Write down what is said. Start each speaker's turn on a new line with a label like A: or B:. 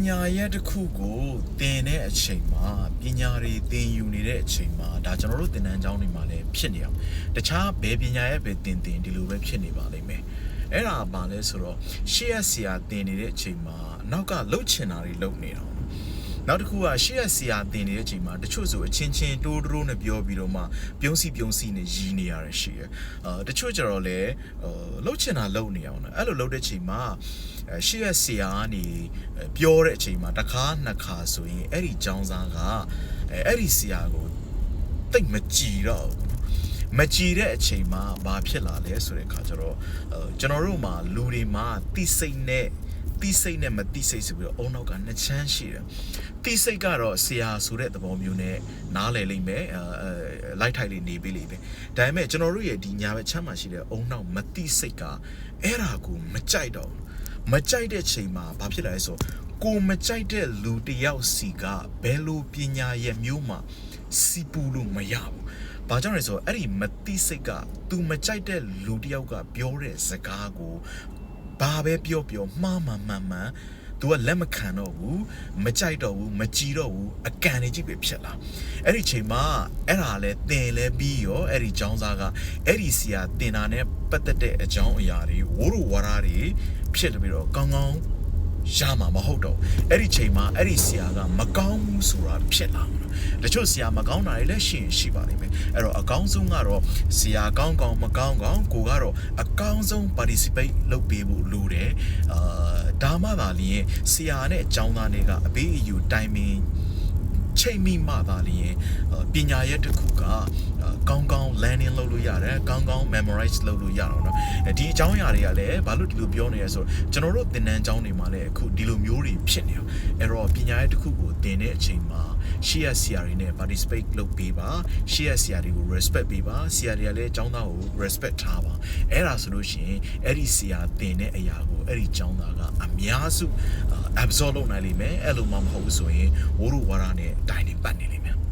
A: ညာရဲ့တစ်ခုကိုတင်တဲ့အချိန်မှာပညာတွေသင်ယူနေတဲ့အချိန်မှာဒါကျွန်တော်တို့သင်တန်းကျောင်းတွေမှာလည်းဖြစ်နေအောင်တခြားဘယ်ပညာရဲ့ပဲသင်ဒီလိုပဲဖြစ်နေပါလိမ့်မယ်အဲ့ဒါပါလဲဆိုတော့ရှေ့ရဆရာသင်နေတဲ့အချိန်မှာနောက်ကလှုပ်ချင်တာတွေလှုပ်နေတော့နောက်တစ်ခုကရှေ့ရဆရာသင်နေတဲ့အချိန်မှာတချို့ဆိုအချင်းချင်းတိုးတိုးနဲ့ပြောပြီးတော့မှပြုံးစီနဲ့ရီးနေရတာရှိရတချို့ကျတော့လည်းလှုပ်ချင်တာလှုပ်နေအောင်အဲ့လိုလှုပ်တဲ့ချိန်မှာရှေ့ရဆရာကနေပြောတဲ့အချိန်မှာတစ်ခါနှစ်ခါဆိုရင်အဲ့ဒီចောင်းသားကအဲ့ဒီဆရာကိုတိတ်မကြည်တော့မကြည်တဲ့အချိန်မှာဘာဖြစ်လာလဲဆိုတဲ့အခါကျတော့ကျွန်တော်တို့မှာလူတွေမှာတိစိတ်နဲ့မတိစိတ်ဆိုပြီးတော့အုံနောက်ကနှစ်ချမ်းရှိတယ်တိစိတ်ကတော့ဆရာဆိုတဲ့သဘောမျိုးနဲ့နားလည်လိမ့်မယ်လိုက်ထိုက်လေးနေပေးလိမ့်မယ်ဒါပေမဲ့ကျွန်တော်တို့ရဲ့ဒီညာဘက်ချမ်းမှာရှိတဲ့အုံနောက်မတိစိတ်ကအဲ့ဒါကိုမကြိုက်တော့မကြိုက်တဲ့ချိန်မှာဘာဖြစ်လာလဲဆိုကိုမကြိုက်တဲ့လူတယောက်စီကဘယ်လိုပညာရဲ့မျိုးမှစီပူလို့မရဘူးဘာကြောင့်လဲဆိုတော့အဲ့ဒီမတိစိတ်က तू မကြိုက်တဲ့လူတယောက်ကပြောတဲ့စကားကိုဘာပဲပြောမှားမှန်သူကလက်မခံတော့ဘူးမကြိုက်တော့ဘူးမကြည်တော့ဘူးအကန်နေကြည့်ပဲဖြစ်လာအဲ့ဒီချိန်မှာအဲ့ဒါလဲတင်လဲပြီးရောအဲ့ဒီចောင်းသားကအဲ့ဒီစီယာတင်တာနဲ့ပတ်သက်တဲ့အကြောင်းအရာတွေဝိုးတို့ဝါရာတွေဖြစ်ပြီးတော့ကောင်းရမှာမဟုတ်တော့အဲ့ဒီချိန်မှာအဲ့ဒီဆရာကမကောင်းဘူးဆိုတာဖြစ်လာမှာတချို့ဆရာမကောင်းတာတွေလည်းရှိပါလိမ့်မယ်အဲ့တော့အကောင်းဆုံးကတော့ဆရာကောင်းမကောင်းကိုကတော့အကောင်းဆုံး participate လုပ်ပေးဖို့လိုတယ်ဒါမှသာလျှင်ဆရာနဲ့အကြောင်းသားတွေကအဘေးအယူတိုင်ပင်ချိန်မိမှသာလျှင်ပညာရဲ့တစ်ခုကကောင်း learning လုပ်လို့ရတယ်ကောင်း memorize လုပ်လို့ရတော့เนาะဒီအကြောင်းအရာတွေကလည်းဘာလို့ဒီလိုပြောနေရဆိုတော့ကျွန်တော်တို့သင်တန်းကျောင်းတွေမှာလည်းအခုဒီလိုမျိုးတွေဖြစ်နေတော့အဲ့တော့ပညာရဲ့တစ်ခုကိုသင်တဲ့အချိန်မှာရှေ့ရဆရာတွေနဲ့ participate လုပ်ပေးပါရှေ့ရဆရာတွေကို respect ပေးပါဆရာတွေကလည်းကျောင်းသားကို respect ထားပါအဲ့ဒါဆိုလို့ရှိရင်အဲ့ဒီဆရာသင်တဲ့အရာကိုအဲ့ဒီကျောင်းသားကအများစု absorb လုပ်နိုင်လိမ့်မယ်အဲ့လိုမှမဟုတ်ဘူးဆိုရင်ဝိုးတို့ဝါရနဲ့တိုင်းနေပတ်နေလိမ့်မယ်